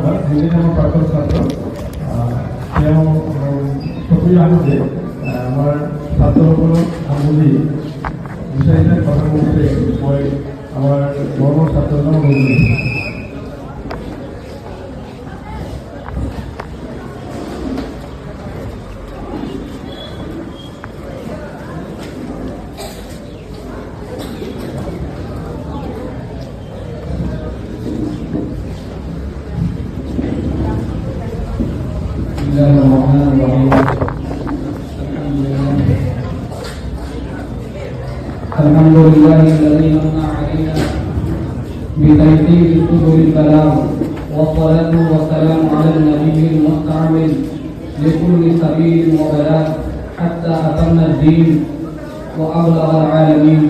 প্ৰাক্তন ছাত্ৰ তেওঁ চকুৰি আহোঁতে আমাৰ ছাত্ৰসকলক সামৰি বিচাৰিলে কথা কওঁতে মই আমাৰ মৰমৰ ছাত্ৰজনক বুজিলোঁ। الحمد لله الذي من علينا بتيسير سبل البلاغ والصلاة والسلام على النبي المستعمل لكل سبيل وبلاغ حتى أتم الدين وأبلغ العالمين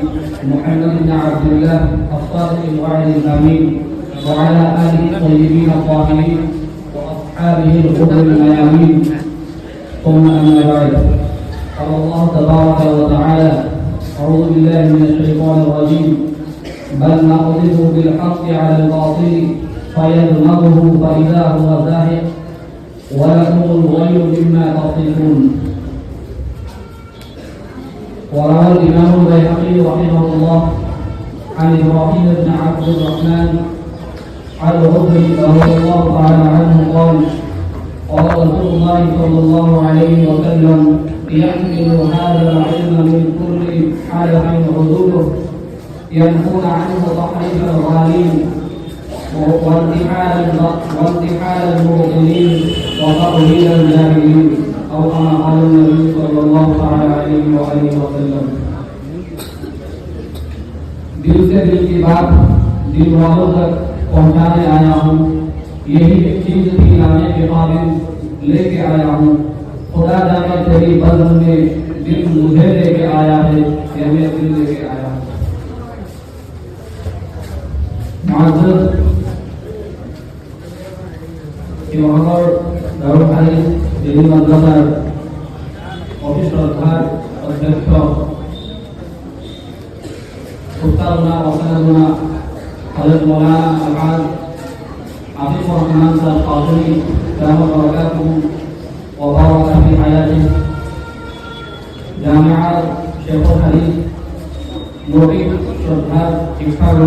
محمد بن عبد الله الصادق الوعد الأمين وعلى آله الطيبين الطاهرين وأصحابه الغر الميامين ثم أما بعد قال الله تبارك وتعالى أعوذ بالله من الشيطان الرجيم بل نقذف بالحق على الباطل فيدمغه فإذا هو زاهق ولكم الويل مما تصفون. وروى الإمام البيهقي رحمه الله عن إبراهيم بن عبد الرحمن الغدري رضي الله تعالى عنه قال قال رسول الله صلى الله عليه وسلم يحمل هذا العلم من كل حدث حدوده ينفون عنه تحريف الغالين وانتحال المبطلين وتقليل الجاهلين او كما قال النبي صلى الله عليه واله وسلم. दिल से दिल की बात दिल वालों तक पहुंचाने आया हूँ, यही चीज भी लाने के काबिल लेके आया हूँ। खुदा जाने तेरी बज़्म में दिल मुझे लेके आया है या मैं दिल लेके आया हूँ। मुअज़्ज़ज़ इमामर दारुल हदीस दिल्ली मदरसार অফিস শ্রদ্ধার অধ্যক্ষ উস্তাদুনা ওস্তাদুনা হযরত মাওলানা আলহাজ আতিকুর রহমান সাহেব কাজী দামাত বরকাতুহু وبارك في حياته جامعة شيخ الحديث مريد شرحات إكفار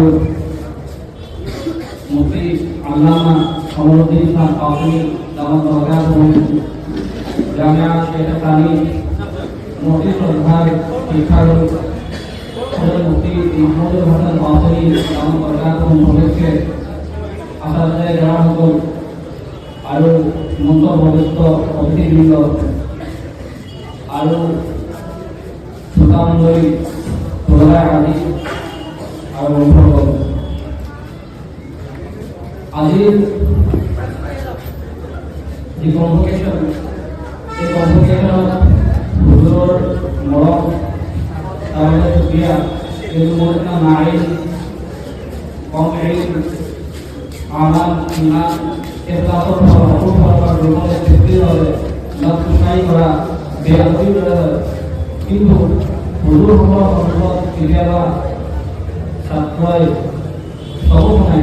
مفتي علامة قمر الدين خان قاسمي دامت بركاته جامعة شيخ الثاني مفتي شرحات إكفار حضرت مفتي محمود الحسن قاسمي دامت بركاته مفتي أساتذة جامعة আৰু মন্ত্ৰ ভৱিষ্ঠ অতিথিবৃন্দ আৰু শ্ৰোতামণ্ডলী তোলাই আদি আৰু বন্ধুসকল, আজিৰ যি কনভকেশ্যন এই কনভকেশ্যনত হুজুৰৰ মৰম তাৰমানে সুবিয়া কিন্তু মোৰ এটা নাই কম আমান ইমান এখলাসৰ পৰা জীৱনৰ সৃষ্টি হ'লে লাভ সুচাই কৰা বেয়া হৈ কিন্তু হুজুৰসকলৰ সন্মুখত কেতিয়াবা ছাত্ৰই চকু শুনাই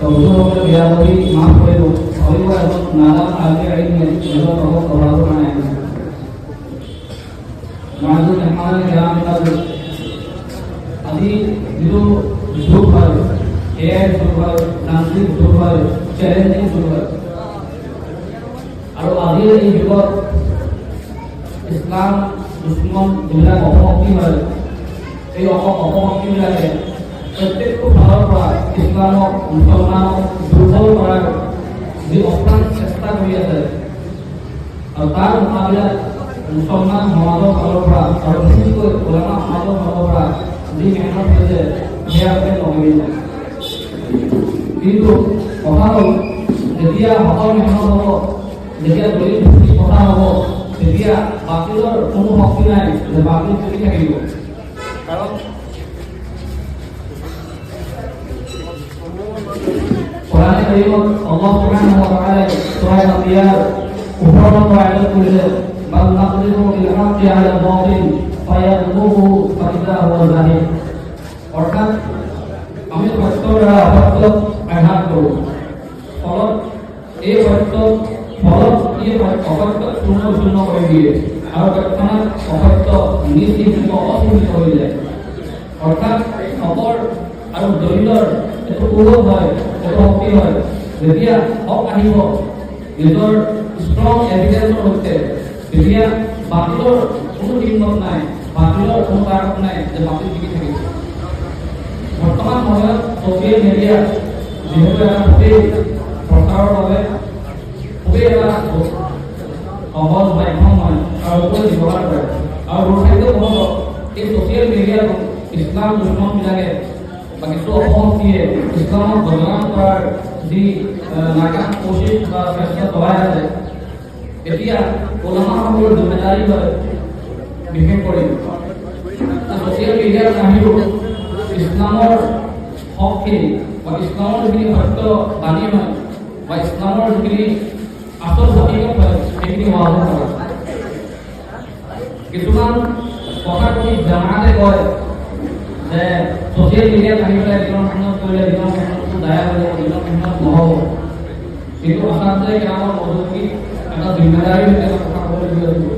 হুজুৰসকলে বেয়া কৰি মাফ কৰিব ভাবিব এজন নাজান আগে আহি নিজৰ লগত কভাৰ নাই মাজত এমানে গ্ৰাম আজি যিটো যুগ হয় এআই যুগ হয়, যান্ত্ৰিক যুগ হয়, চ্যালেঞ্জিং যুগ হয় আৰু আজিৰ এই যুগত ইছলাম দুশ্মন যিবিলাক অপশক্তি হয় এই অপশক্তিবিলাকে প্ৰত্যেকটো ফালৰ পৰা ইছলামক মুছলমানক দুৰ্বল কৰাৰ যি অপ্ৰাণ চেষ্টা কৰি আছে আৰু তাৰ মোকাবিলাত মুছলমান সমাজৰ ফালৰ পৰা আৰু বিশেষকৈ ওলামা সমাজৰ ফালৰ পৰা যি মেহনত হৈছে সেয়া নকৰিব। কিন্তু কথা হ'ল যেতিয়া সকল মেহনত হ'ব, যেতিয়া দলিল ভিত্তিক কথা হ'ব, তেতিয়া বাতিলৰ কোনো শক্তি নাই যে বাতিল চলি থাকিব। কাৰণ কোরআনে কারীমত আল্লাহ সুবহানাহু ওয়া তাআলা সূরা আল-আনবিয়ার উপর আয়াত করেছে বাল নাকযিবু বিল হাক্কি আলা বাতিল ফায়াদমুহু ফাইদা হুয়া যাহিক। অর্থাৎ আমি সত্যৰ দ্বাৰা অসত্যক আঘাত কৰোঁ, ফলত এই সত্য ফলত ই অসত্য শূন্য কৰি দিয়ে আৰু তৎক্ষণাৎ অসত্য নিশ্চিত অসীমিত হৈ যায়। অৰ্থাৎ অপৰ আৰু দৰিদ্ৰৰ এইটো উদ্যোগ হয়, এইটো শক্তি হয়। যেতিয়া হক আহিব নিজৰ ষ্ট্ৰং এভিডেন্সৰ সৈতে, তেতিয়া বাতিলৰ কোনো দিনত নাই, বাতিলৰ কোনো কাৰণ নাই যে বাতিল টিকি থাকিব। বৰ্তমান সময়ত ছ'চিয়েল মিডিয়া যিহেতু এটা খুবেই প্ৰচাৰৰ বাবে খুবেই এটা সহজ মাধ্যম হয় আৰু সকলোৱে ব্যৱহাৰ কৰে। আৰু দুৰ্ভাগ্য হ'ব এই ছ'চিয়েল মিডিয়াত ইছলাম দুশ্মনবিলাকে বা কিছু অপশক্তিয়ে ইছলামক বদনাম কৰাৰ যি নাকাম কোচিছ বা চেষ্টা চলাই আছে, এতিয়া ওলামাসকলৰ জিম্মেদাৰী হয় বিশেষ কৰি ছ'চিয়েল মিডিয়াৰ বাহিৰেও ইছলামৰ হকখিনি বা ইছলামৰ যিখিনি সত্য বাণী হয় বা ইছলামৰ যিখিনি আচল হাকিকত হয় সেইখিনি হোৱা কৰে। কিছুমান কথাকথি জামাতে কয় যে ছ'চিয়েল মিডিয়াত আহি পেলাই দিনৰ মেহনত কৰিলে দিনৰ মেহনতটো দায়া হৈ যাব, দিনৰ মেহনত নহ'ব। কিন্তু আচলতে কেৱল মজুৰি এটা জিম্মেদাৰী এটা কথা ক'বলগীয়া হৈছিল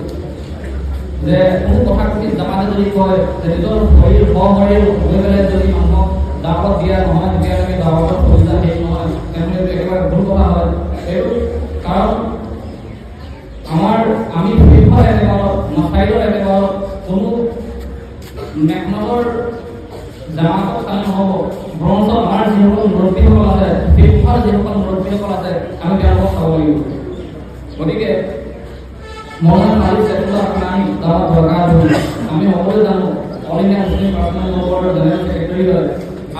যে কোনো কথাকথি জামাতে যদি কয় যে নিজৰ শৰীৰ সশৰীৰ হৈ পেলাই যদি মানুহক দাৱত দিয়া নহয়, তেতিয়ালৈকে দাৱতৰ সুবিধা শেষ নহয়, তেনেহ'লে একেবাৰে ভুল কথা হয়। এইটো কাৰণ আমি ফিফাৰ একেবাৰত নচাইডৰ একেবাৰত কোনো মেহনতৰ জামাতত কালি নহ'ব, বৰঞ্চ আমাৰ যিসকল মুৰব্বীসকল আছে, ফিফাৰ যিসকল মুৰব্বীসকল আছে, আমি তেওঁলোকক চাব লাগিব। গতিকে মৌলানা মালিক চেকুলাৰ নাই তাৰ দৰকাৰ হ'ল। আমি সকলোৱে জানো অল ইণ্ডিয়া মুছলিম পাৰ্চনেল ৱৰ্ল্ডৰ জেনেৰেল ছেক্ৰেটাৰী হয়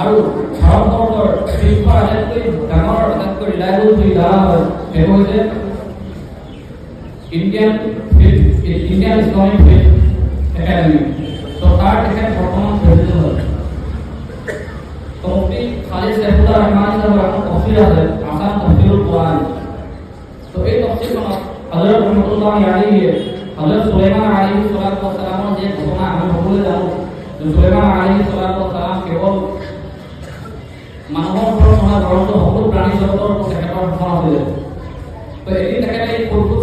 আৰু ভাৰতবৰ্ষৰ ফিফাৰ আটাইতকৈ ডাঙৰ আটাইতকৈ ৰিলায়েবল যি দ্বাৰা হয় সেইটো হৈছে ইণ্ডিয়ান ইছলামিক ফেথ একাডেমি। তো তাৰ তেখেত বৰ্তমান প্ৰেচিডেণ্ট হয়। তো মুফতি খালিদ চেকুলাৰ ৰহমান সাহেবৰ এখন তফসিৰ আছে, আসাম তফসিৰুল কুৰআন। তো এই তফসিৰখনত হযৰত ৰহমাতুল্লাহি আলাইহি হযৰত সুলাইমান আলাইহিস সালাতু ওয়াস সালামৰ যে ঘটনা আমি সকলোৱে জানো যে সুলাইমান আলাইহিস সালাতু ওয়াস সালাম কেৱল মানুহৰ ওপৰত নহয় বৰঞ্চ সকলো প্ৰাণী জগতৰ ওপৰত তেখেতৰ শাসন আছিলে। তো এদিন তেখেতে এই ফুলফুল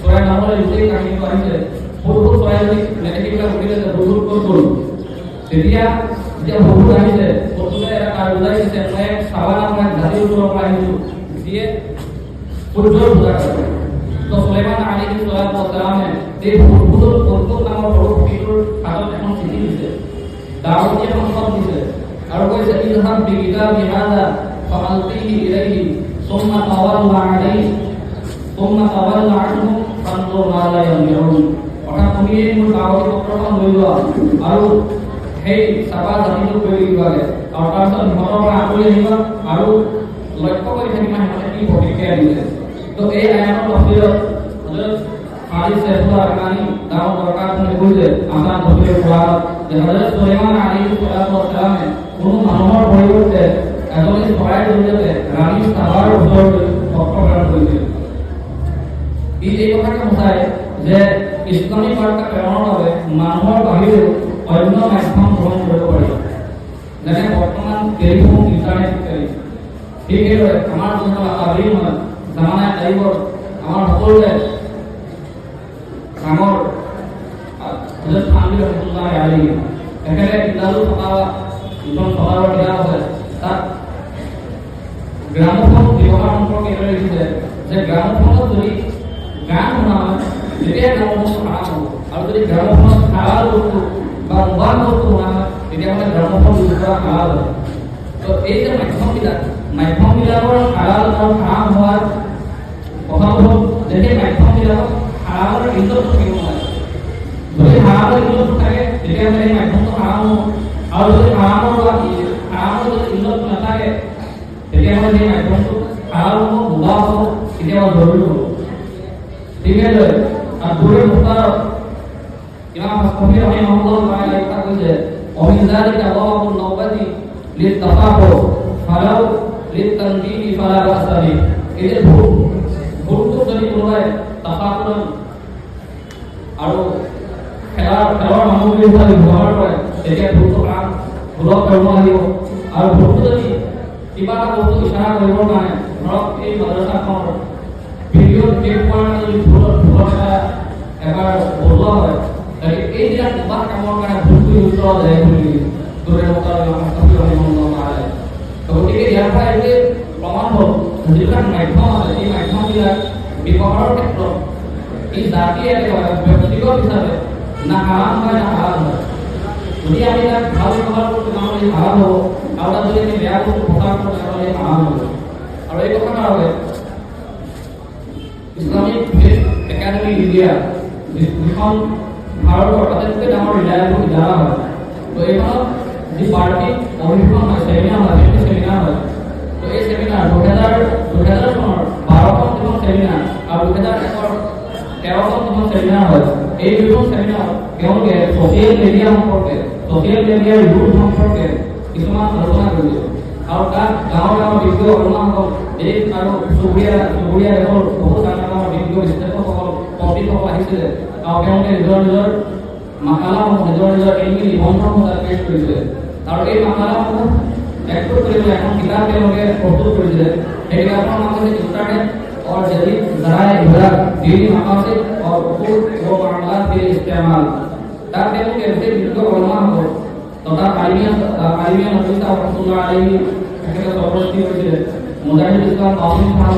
চৰাই নামৰ গোটেই কাহিনীটো আহিছে। ফুলফুল চৰাইজনী নেদেখিবলৈ সুধিলে যে ফুলফুল ক'ত গ'ল। যেতিয়া ফুলফুল আহিছে, ফুলফুলে এটা তাৰ বুজাই দিছে মই এক চাৱানা নামৰ জাতিৰ ওপৰৰ পৰা আহিছোঁ যিয়ে সূৰ্যৰ পূজা কৰে। তো সুলাইমান আলাইহিস সালাতু ওয়াস সালামে এই ফুলফুল নামৰ সৰু পক্ষীটোৰ হাতত এখন চিঠি দিছে, দাওয়াতি এখন পত্ৰ দিছে আৰু কৈছে ইযহাব বিকিতাবি হাযা ফাআলতিহি ইলাইহি সুম্মা তাওয়াল্লা আলাইহি আনহু ফানজুৰ মাযা ইয়ামিউন। অৰ্থাৎ তুমি এই মোৰ দাওয়াতি পত্ৰখন লৈ লোৱা আৰু সেই চাবা জাতিটোক কৰি দিবাগে আৰু তাৰপিছত সিহঁতৰ পৰা আঁতৰি আহিবা আৰু লক্ষ্য কৰি থাকিবা সিহঁতে কি প্ৰতিক্ৰিয়া দিছে। তো এই আয়াতৰ তফসিৰত হযৰত খালিদ চেকুলাৰ ৰহমানী ডাঙৰ দৰকাৰখনে কৈছে আসাম তফসিৰুল কুৰআনত যে হযৰত সুলাইমান আলাইহিস সালাতু ওয়াস সালামে কোনো মানুহৰ পৰিৱৰ্তে এজনী চৰাইৰ জৰিয়তে ৰাণী চাবাৰ ওচৰলৈ পত্ৰ প্ৰেৰণ কৰিছিল। এই কথাকে বুজায় যে ইছলামী বাৰ্তা প্ৰেৰণৰ বাবে মানুহৰ বাহিৰেও অন্য মাধ্যম গ্ৰহণ কৰিব পাৰি, যেনে বৰ্তমান টেলিফোন, ইণ্টাৰনেট ইত্যাদি। ঠিক সেইদৰে আমাৰ যোনটো আবিৰ হয় জামানাই টাইপৰ আমাৰ সকলোৰে ডাঙৰ হযৰত থানভী ৰহমাতুল্লাহি আলাইহি তেখেতে ইলালুল ফতাৱা দুখন ফতাৱাৰ কিতাপ আছে, তাত গ্ৰামোফোন ব্যৱহাৰ সম্পৰ্কে এইদৰে লিখিছে যে গ্ৰামোফোনত যদি গান শুনা হয় তেতিয়া গ্ৰামোফোন হাৰাম হ'ব, আৰু যদি গ্ৰামোফোনত হালাল বস্তু বা মোবাইল বস্তু শুনা হয় তেতিয়াহ'লে গ্ৰামোফোন ইউজ কৰা হালাল হয়। তো এই যে মাধ্যমবিলাকৰ হালাল আৰু হাৰাম হোৱাৰ কথাটো হ'ল যে সেই মাধ্যমবিলাকক হাৰামৰ ইজ্জত থাকিব নোৱাৰে। যদি হাৰামৰ ইজ্জত থাকে তেতিয়াহ'লে সেই মাধ্যমটো হাৰাম হ'ব, আৰু যদি হাৰামৰ যদি ইজ্জত নাথাকে তেতিয়াহ'লে সেই মাধ্যমটো হাৰাম হ'ব, বোবা হ'ব, কেতিয়াবা জৰুৰী হ'ব। ঠিক সেইদৰে আব্দুল মুখতাৰ ইমাম হাছমি ৰাহিমাহুল্লাহ তাআলা এটা কৈছে অমিন যালিকা ওয়াবুন নওবাতি লিতাফাকুর ফালাউ লিতানবিহি ফালা বা'সা বিহি। এই যে ভুলটো যদি কোনোবাই তাফাকুৰ আৰু খেলৰ সামগ্ৰী হিচাপে ব্যৱহাৰ কৰে তেতিয়া ভুলটো ভুলক কৰিব লাগিব, আৰু ভুলটো যদি কিবা এটা বস্তু ইচাৰা কৰিবৰ কাৰণে ধৰক এই মাদ্ৰাছাখনৰ ভিডিঅ' টেপ কৰাৰ যদি ভুলৰ এবাৰ বলোৱা হয় তাকে এইবিলাক কিবা কামৰ কাৰণে ভুল কৰি উত্তৰ যায় বুলি দূৰে মতাৰ গতিকে ইয়াৰ পৰা এইটোৱে প্ৰমাণ হ'ল যিবিলাক মাধ্যম আছে এই মাধ্যমবিলাক ব্যৱহাৰৰ ক্ষেত্ৰত এই জাতি একেবাৰে ব্যক্তিগত হিচাপে না হাৰাম হয় না হালাল হয়। যদি আমি তাক ভাল ব্যৱহাৰ কৰোঁ তেনেহ'লে হালাল হ'ব আৰু তাত যদি আমি বেয়া বস্তু প্ৰচাৰ কৰোঁ তেনেহ'লে হাৰাম হ'ব। আৰু এই কথা কাৰণে ইছলামিক একাডেমি ইণ্ডিয়া যিখন ভাৰতৰ আটাইতকৈ ডাঙৰ ৰিলায়েবল ইদাৰা হয়, তো এইখনত যি বাৰ্ষিক অধিৱেশন হয় চেমিনাৰ হয় সেই চেমিনাৰ হয়। তো এই চেমিনাৰ 2000 চনৰ 12খন যিখন চেমিনাৰ আৰু 2001 13খন যিখন চেমিনাৰ হয় এই দুখন চেমিনাৰত তেওঁলোকে ছ'চিয়েল মিডিয়া সম্পৰ্কে ছ'চিয়েল মিডিয়াৰ ইউজ সম্পৰ্কে কিছুমান আলোচনা কৰিছে আৰু তাত ডাঙৰ বিজ্ঞ অনুমানসকল দেশ আৰু চুবুৰীয়া দেশৰ বহুত ডাঙৰ বিজ্ঞ বিশ্লেষকসকল পণ্ডিতসকল আহিছিলে আৰু তেওঁলোকে নিজৰ মাকালাসমূহ নিজৰ এলমি নিবন্ধসমূহ তাত পেশ কৰিছিলে আৰু এই মাকালাসমূহ একত্ৰিত কৰিবলৈ এখন কিতাপ তেওঁলোকে প্ৰস্তুত কৰিছিলে। সেই কিতাপখনৰ নাম হৈছে ইণ্টাৰনেট और जदीद ज़राए इबलाग दीनी मकासद और उसूल व मामलात के इस्तेमाल ताकि लोग ऐसे जिनको उलमा हो तथा आलिमिया नबीसा रसूलुल्लाह अलैहि के सपोर्टी होते मुजाहिद इस्लाम कासिम खान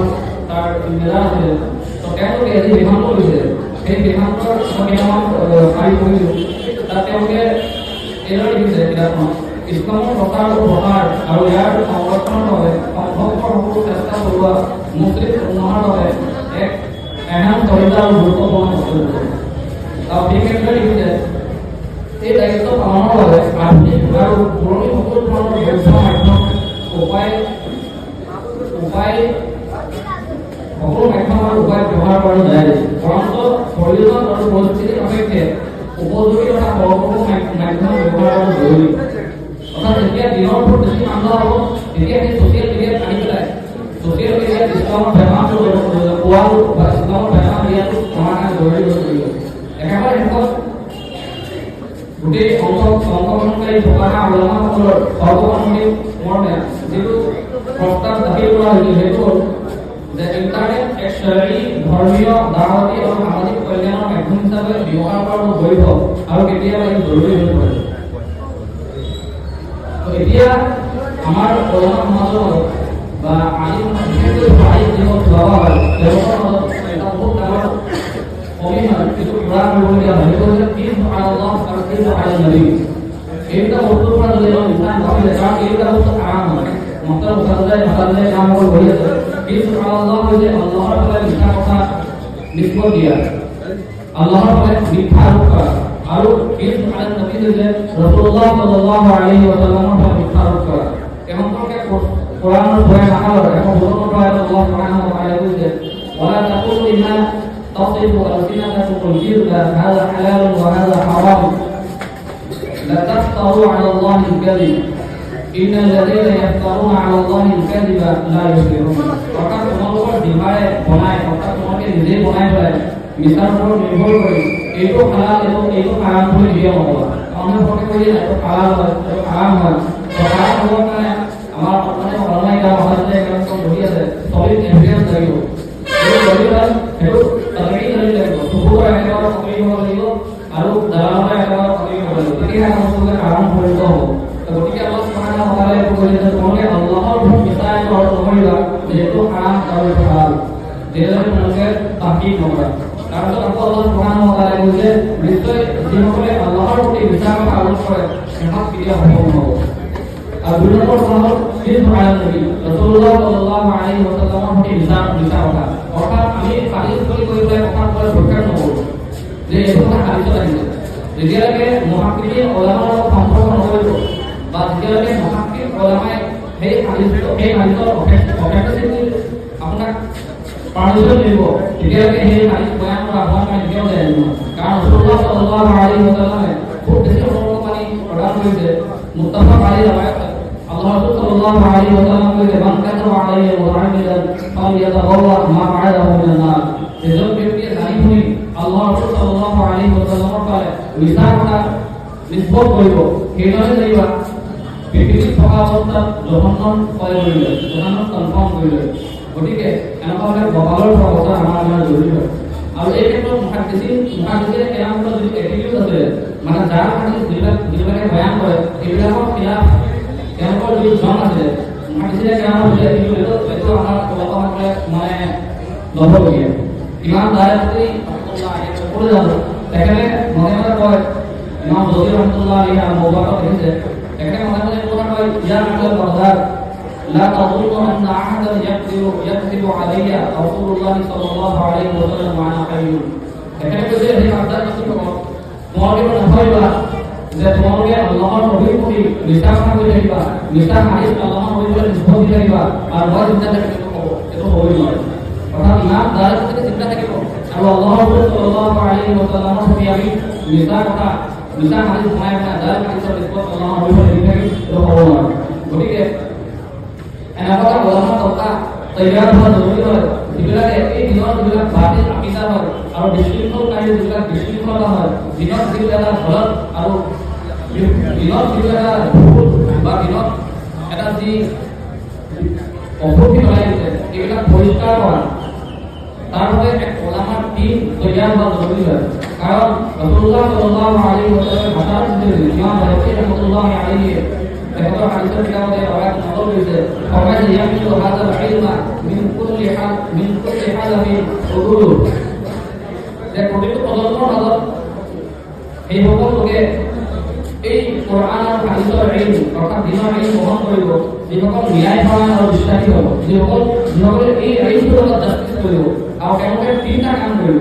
তার জিম্মেদার ছিলেন। তো তেওঁলোকে এটি বিভাগ কৰিছে সেই বিভাগৰ সমিতিখন ফাইল কৰিছিল তাত তেওঁলোকে এইদৰে লিখিছে কিতাপখন ইছলামৰ প্ৰচাৰ আৰু ইয়াৰ সংৰক্ষণৰ বাবে সম্ভৱপৰ সকলো চেষ্টা চলোৱা মুছলিম উম্মাহৰ বাবে এক এহেম দৰিদ্ৰ আৰু গুৰুত্বপূৰ্ণ কৰ্তব্য। আৰু বিশেষকৈ লিখিছে এই দায়িত্ব পালনৰ বাবে আধুনিক আৰু পুৰণি সকলো ধৰণৰ বৈধ মাধ্যম উপায় সকলো মাধ্যম আৰু উপায় ব্যৱহাৰ কৰা যায় পৰন্ত প্ৰয়োজন আৰু পৰিস্থিতিৰ সাপেক্ষে উপযোগী তথা ফলপ্ৰসূ মাধ্যম ব্যৱহাৰ কৰা জৰুৰী। অৰ্থাৎ যেতিয়া দিনৰ ওপৰত বেছি ঠাণ্ডা হ'ব তেতিয়া সেই ছ'চিয়েল মিডিয়াত আনি পেলাই ছ'চিয়েল মিডিয়াত ইছলামৰ বেমাৰটো পোৱাটো বা ইছলামৰ বেমাৰ দিয়াটো আমাৰ কাৰণে জৰুৰী হৈ পৰিব। একেবাৰে শেষত গোটেই অংশগ্ৰহণকাৰী থকা ওলামাসকলৰ সৰ্বসন্মতি মৰ্মে যিটো প্ৰস্তাৱ দাখিল কৰা হৈছিল সেইটো হ'ল যে ইণ্টাৰনেট এক শাৰীৰিক ধৰ্মীয় দাৱাতী আৰু সামাজিক কল্যাণৰ মাধ্যম হিচাপে ব্যৱহাৰ কৰাটো বৈধ আৰু কেতিয়াবা ই জৰুৰী হৈ পৰে। এতিয়া আমাৰ ওলামা সমাজৰ মাজত বা আলিম বিশেষকৈ ভাই যিবোৰ ভাবা হয় তেওঁলোকৰ মাজত এটা বহুত ডাঙৰ কমি হয় কিছু পূৰা কৰিবলগীয়া হয় সেইটো হৈছে ঈদ আল্লাহ আৰু ঈদ আল নবী এই দুটা বস্তুৰ পৰা যদি অলপ ইছলাম ভাবিলে কাৰণ এই দুটা বস্তু আৰাম হয় মক্কাৰ মুছাল্লাই কামসকল কৰি আছে ঈদ আল্লাহ হৈছে আল্লাহৰ ফালে মিঠা কথা নিষ্পত দিয়া আল্লাহৰ ফালে মিঠা আৰোপ কৰা আৰু ঈদ আল নবী হৈছে ৰাসূলুল্লাহ সাল্লাল্লাহু আলাইহি ওয়াসাল্লামৰ ফালে মিঠা আৰোপ কৰা। এই সম্পৰ্কে কোরআনের বয়ান আকার এবং বর্ণনা করা আল্লাহ সুবহানাহু ওয়া তাআলা বলেছেন ওয়ালা তাকুলু লিমা তাসিফু আলসিনাতুকুম কিযবা হাযা হালাল ওয়া হাযা হারাম লা তাফতারু আলা আল্লাহি আল-কাযিব ইন্নাল্লাযীনা ইয়াফতারুনা আলা আল্লাহি আল-কাযিবা লা ইউফলিহুন। অর্থাৎ তোমালোকৰ জিভাৰে বনায় অৰ্থাৎ তোমাকে নিজে বনায় পেলাই মিছাৰ ওপৰত নিৰ্ভৰ কৰি এইটো হালাল এবং এইটো হাৰাম বুলি দিয়া নকবা। অন্য ফটে কৰি এইটো হালাল হয় এইটো হাৰাম হয় তো হাৰাম হ'বৰ কাৰণে আমাৰ অসমে অনলাইন কাম আছে কাম কৰি আছে সলিড এভিডেন্স লাগিব এই দলিল হেতু তাকেই লাগিব সুবুৰ একেবাৰে কপি হ'ব লাগিব আৰু দালালৰ একেবাৰে কপি হ'ব লাগিব তেতিয়াহে আমাক কাম কৰিব হ'ব। গতিকে আল্লাহ সুবহানাহু ওয়া তাআলা এইটো কৈছে যে তোমালোকে আল্লাহৰ হুকুম বিচাৰ নকৰিবা যিহেতু হাৰাম আৰু হালাল যেনেদৰে তোমালোকে তাকিদ নকৰা। তাৰপিছত আকৌ আল্লাহ সুবহানাহু ওয়া তাআলা কৈছে নিশ্চয় যিসকলে আল্লাহৰ প্ৰতি বিশ্বাস আৰোপ কৰে সিহঁত কেতিয়াও সফল নহ'ব। আৰ দুই নম্বৰ হল ঈদ আল নবী ৰাসূলুল্লাহ সাল্লাল্লাহু আলাইহি ওয়াসাল্লামৰ প্ৰতি মিছা কথা অৰ্থাৎ আমি হাদিস কৰি পেলাই কথা কৈ প্ৰকাশ নকৰোঁ যে এইটো কথা হাদিসত আহিছে যেতিয়ালৈকে মুহাক্কিকিন ওলামাৰ লগত সম্পৰ্ক নকৰিব বা যেতিয়ালৈকে মুহাক্কিক ওলামাই সেই হাদিসৰ অথেন্টিচিটি আপোনাক পাৰ্মিশ্যন দিব তেতিয়ালৈকে সেই হাদিস বয়ান কৰা আহ্বান আমি কেতিয়াও দিয়া নহয়। কাৰণ ৰাসূলুল্লাহ সাল্লাল্লাহু আলাইহি ওয়াসাল্লামে খুব বেছি সতৰ্কবাণী প্ৰদান কৰিছে মুত্তাফাক আলাইহি রাওয়ায়াত আল্লাহ রাসূল সাল্লাল্লাহু আলাইহি ওয়াসাল্লাম বলেছে মান কাযাবা আলাইহি মুতাআম্মিদান ফালিয়াতাবাওয়া মাকআদাহু মিনান নার। এজন ব্যক্তিয়ে জানি শুনি আল্লাহ রাসূল সাল্লাল্লাহু আলাইহি ওয়াসাল্লামৰ ফালে মিছা কথা নিষ্পত কৰিব সেইদৰে যেনিবা পৃথিৱীত থকা অৱস্থাত জহন্নাম কনফাৰ্ম কৰিলে গতিকে এনেকুৱা গবালৰ পৰা বচা আমাৰ জৰুৰী হয়। আৰু এই ক্ষেত্ৰত মুহাদ্দিছে কেৰামৰ যিটো এটিটিউড আছে, মানে যাৰ হাদিছ যিবিলাকে বয়ান কৰে এইবিলাকৰ খিলাফ তেওঁলোকৰ যিটো জন আছে, মুহাদ্দিছে কেৰামৰ যিটো এটিটিউড এইটো আমাৰ সকলোৱে মানে ল'বলগীয়া। ইমাম দায়ুতি সকলো জানো, তেখেতে মাজে মাজে কয়, ইমাম জহিৰ ৰহমতুল্লাহ আলাইহি আৰু মোবাৰক দেখিছে, তেখেতে মাজে মাজে কথা কয়, ইয়াৰ আগত বজার لا تظن أن أحدا يكذب علي رسول الله صلى الله عليه وسلم وأنا حي. এখানে বলছে এই আব্দার কি করব, তোমাকে নভাইবা যে তোমাকে আল্লাহর নবীর প্রতি বিশ্বাস না করে দিবা, বিশ্বাস হাদিস আল্লাহর নবীর প্রতি নিষ্পত্তি দিবা, আর ওই চিন্তা থেকে করব, এটা হবেই না। অর্থাৎ ইমাম দায়ুত থেকে চিন্তা থাকিব আৰু আল্লাহৰ নবী সাল্লাল্লাহু আলাইহি ওয়াসাল্লামৰ প্ৰতি আমি বিশ্বাস হাদিস বনাই না, দায়ুত হাদিসৰ নিষ্পত্তি আল্লাহৰ নবীৰ প্ৰতি থাকি এটা হ'ব না। গতিকে এনেকুৱা ওলামা তথা তৈয়াৰ হোৱা জৰুৰী হয়, যিবিলাকে এই দিনৰ যিবিলাক বাতিল আকিদা হয় আৰু বিশৃংখলকাৰী যিবিলাক বিশৃংখলতা হয়, দিনত যিটো এটা ঘৰত আৰু দিনত যিটো এটা ভুল বা দিনত এটা যি অসুখী পেলাই দিছে এইবিলাক পৰিষ্কাৰ কৰা, তাৰ বাবে এক ওলামাৰ টিম তৈয়াৰ হোৱা জৰুৰী হয়। কাৰণ ৰাসূলুল্লাহ সাল্লাল্লাহু আলাইহি ওয়াসাল্লামৰ ভাষাৰ যিটো ইমাম বায়হকী ৰাহমাতুল্লাহি আলাইহি তেখেতৰ হাদিসৰ কিতাপতে অনেক নকল কৰিছে, ফৰমাইছে ইয়ামিলু হাযাল ইলমা মিন কুল্লি হালাফিন উকুলু, যে প্ৰতিটো প্ৰজন্মৰ মাজত এই সকল লোকে এই কোৰআন আৰু হাদিসৰ ইলম অৰ্থাৎ দিনৰ ইলম গ্ৰহণ কৰিব, যিসকল ন্যায়পৰায়ণ আৰু বিশ্বাসী হ'ব, যিসকলে এই ইলমটোৰ লগত জাষ্টিছ কৰিব আৰু তেওঁলোকে তিনিটা কাম কৰিব।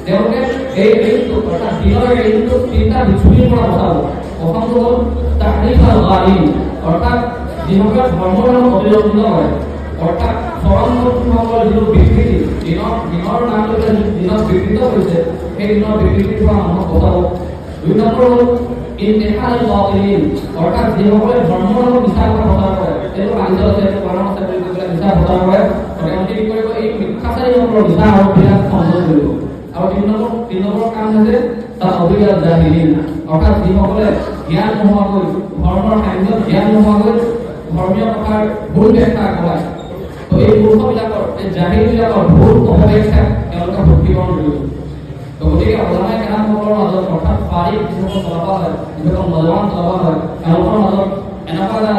তেওঁলোকে এই ইলমটো অৰ্থাৎ দিনৰ ইলমটো তিনিটা বিচ্যুতিৰ পৰা বচাব। প্ৰথমটো হ'ল তাহৰিফ আল গালিব, অৰ্থাৎ যিসকলে ধৰ্মৰ নামত অতিৰঞ্জিত হয়, অৰ্থাৎ চৰমপন্থীসকলৰ যিটো বিকৃতি দিনৰ নাম লৈ দিনত বিকৃত হৈছে, সেই দিনৰ বিকৃতিৰ পৰা মানুহক বচাব। দুই নম্বৰ হ'ল ইন্তিহাল বাতিলিন, অৰ্থাৎ যিসকলে ধৰ্মৰ নামত মিছা কথা প্ৰচাৰ কৰে, এইটো আইনত আছে, কোৰাণত আছে বুলি কৈ মিছা প্ৰচাৰ কৰে, তেওঁলোকে কি কৰিব, এই মিথ্যাচাৰীসকলৰ মিছা আৰোপবিলাক খণ্ডন কৰিব। আৰু তিন নম্বৰ কাম হৈছে তাত অভিজ্ঞতা জাহিলিন, অৰ্থাৎ যিসকলে জ্ঞান নোহোৱাকৈ ধৰ্মৰ সাহিত্যত জ্ঞান নোহোৱাকৈ ধৰ্মীয় কথাৰ ভুল ব্যাখ্যা আগবঢ়ায়, তো এই মূৰ্খবিলাকৰ এই জাহিলবিলাকৰ ভুল অপব্যাখ্যা তেওঁলোকে ভক্তিকৰণ কৰিব। তো গতিকে ওলামায়ে কেৰামসকলৰ মাজত অৰ্থাৎ পাৰিক যিসকল চলাবা হয়, যিসকল নজৱান চলাবা হয়, তেওঁলোকৰ মাজত এনেকুৱা এটা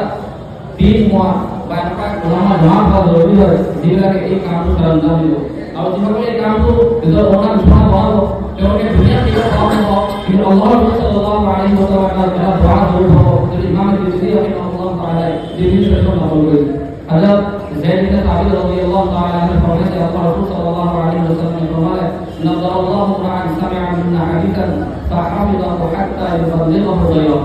টিম হোৱা বা এনেকুৱা ওলামা জমা হোৱা জৰুৰী হয়, যিবিলাকে এই কামটো সৰঞ্জাম দিব। আৰু যিসকলে এই কামটো নিজৰ অনাৰ বিছনা বনাব, তেওঁলোকে দুনিয়া কিবা পাব নহওক, কিন্তু আল্লাহৰ নবী সাল্লাল্লাহু আলাইহি ওয়াসাল্লামৰ এটা দোৱা জৰুৰ হ'ব, যদি ইমাম তিৰমিজি ৰাহিমাহুল্লাহ তাআলা তিৰমিজি শৰীফত নকল কৰিছে। হযরত যায়েদ ইবনে সাবিত রাদিয়াল্লাহু তাআলা আনহু ফরমাইছে, আল্লাহ রাসূল সাল্লাল্লাহু আলাইহি ওয়াসাল্লাম ফরমালে, নাযারাল্লাহু মা'আন সামি'a মিন্না হাদিসান ফাহাফিযাহু হাত্তা ইউবাল্লিগাহু গায়রা।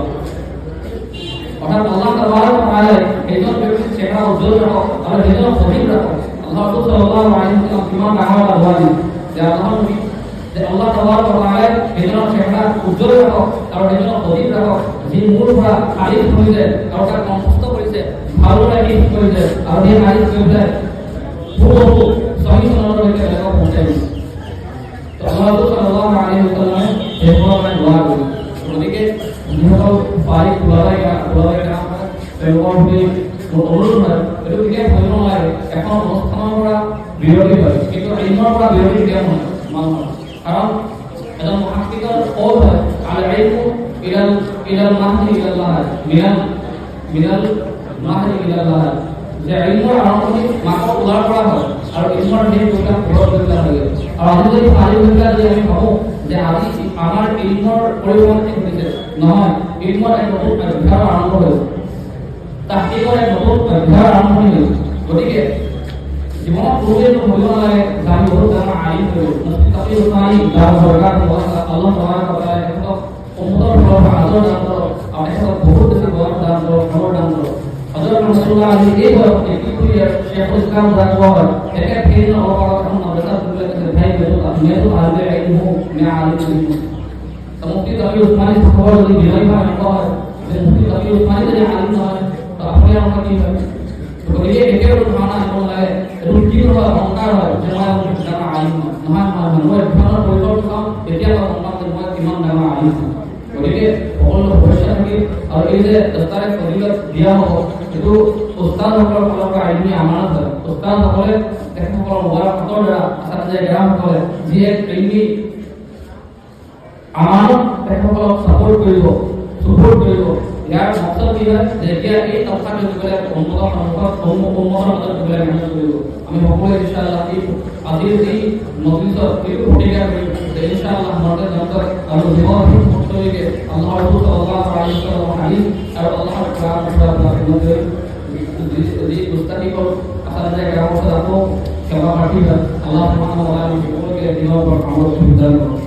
অর্থাৎ আল্লাহ তাবারক ওয়া তাআলা একজন ব্যক্তির চেহারা উজ্জ্বল রাখো আর একজন সঠিক রাখো। আল্লাহ রাসূল সাল্লাল্লাহু আলাইহি ওয়াসাল্লাম কিমান ডাঙৰ এটা দোয়া দিছে যে আল্লাহৰ নবী যে আল্লাহ তাবাৰক ওয়া তাআলা একজনৰ চেহাৰা উজ্জ্বল ৰাখক আৰু একজনৰ সঠিক ৰাখক, যি মূৰ পৰা আলিফ কৰিছে আৰু তাক কণ্ঠস্থ কৰিছে, ভালো লাগি কৰিছে আৰু এই আলিফ কৰিছে বহু সহি সনদৰ সৈতে বেলেগক পਹੁঁচাই দিছে। তো আল্লাহ ৰাসূল সাল্লাল্লাহু আলাইহি ওয়াসাল্লামে এইবোৰৰ কাৰণে দোৱা কৰিছে। গতিকে যিসকল পাৰিক ওলাবাই কাম কৰে তেওঁলোকৰ প্ৰতি অনুৰোধ হয়, এইটো কেতিয়াও ভাবিব নালাগে এখন অনুষ্ঠানৰ পৰা বিৰতি হয়, কিন্তু ইলমৰ পৰা বিৰতি কেতিয়াও নহয় মানুহৰ। কাৰণ এজন মুহাক্কিকৰ কল হয়, আল ইলমু ইলাল মাহদি ইলাল্লাহ মিনাল মাহদি ইলাল্লাহ, যে ইলমৰ আৰম্ভণি মাকৰ ওলাৰ পৰা হয় আৰু ইলমৰ শেষ বিলাক ঘৰত গৈ লাগে। আৰু আজি যদি পাৰিক যদি আমি ভাবোঁ যে আজি আমাৰ ইলমৰ পৰিৱৰ্তন ঘটিছে, নহয়, ইলমৰ এক নতুন অধ্যায়ৰ আৰম্ভ হৈছে, তাহকিকৰ এক নতুন অধ্যায়ৰ আৰম্ভণি হৈছে। গতিকে জীবনত পূৰ্বে ভাবিব নালাগে যে আমি বহুত ডাঙৰ আলিম হৈ গ'লো। মুফতি তাকি উছমানী যাৰ দৰকাৰ আল্লাহ তাবাৰক ওয়া তাআলা তেখেতক উম্মতৰ ফালৰ পৰা আদৰ দান কৰক আৰু তেখেতক বহুত বেছি বয়স দান কৰক, খবৰ দান কৰক। হযরত রাসূলুল্লাহ আলী এই বয়সতে কিন্তু শেখুল ইসলাম রাহিমাহুল্লাহ তেখেত সেইদিন অলপ এখন মাদ্রাসা খুলে ভাই বেটো মেয়েটো আলবে ইলমু মে আলিম। তো মুফতি তাকি উছমানী খবৰ যদি বিনয় হয় এনেকুৱা হয় যে মুফতি তাকি উছমানী যদি আলিম নহয় তো আপুনি আমাৰ কি হয়। গতিকে একেবাৰে ধাৰণা আনিব নালাগে, এইটো কি হয় অহংকাৰ হয় যে মই ডাঙৰ আলিম নহয়, মই ধৰণৰ পৰিৱৰ্তন চাওঁ তেতিয়া মই গম পাম যে মই কিমান ডাঙৰ আলিম। গতিকে সকলো ভৰসা থাকি আৰু এই যে দস্তাৰে ফজিলত দিয়া হ'ব, এইটো উস্তাদসকলৰ ফালৰ পৰা আইনী আমানত হয়। উস্তাদসকলে তেখেতসকলৰ মোবাৰক হাতৰ দ্বাৰা আচাৰ্য গ্ৰামসকলে যিয়ে প্ৰেমী আমানত তেখেতসকলক ছাপোৰ্ট কৰিব। ইয়াৰ মকসদ কি হয় যে এতিয়া এই তবকাটো যিবিলাক উন্নত মাজত যিবিলাক মেহনত কৰিব, আমি সকলোৱে ইনশাআল্লাহ আজিৰ যি মজলিছত এইটো প্ৰতিজ্ঞা কৰিম যে ইনশাআল্লাহ মৰ্দে জনতাৰ আৰু জীৱন মুক্তলৈকে আল্লাহ ৰাসূল সাল্লাল্লাহু আলাইহি ওয়াসাল্লাম হাদিস আৰু আল্লাহৰ কালাম পঢ়াৰ যি গুস্তাখি হ'ল আচাৰ্য গ্ৰামত আকৌ সেৱা প্ৰাৰ্থী হয়। আল্লাহ সুবহানাহু ওয়া তাআলা সকলোকে দিনৰ পৰ আমাৰ সুবিধা কৰক।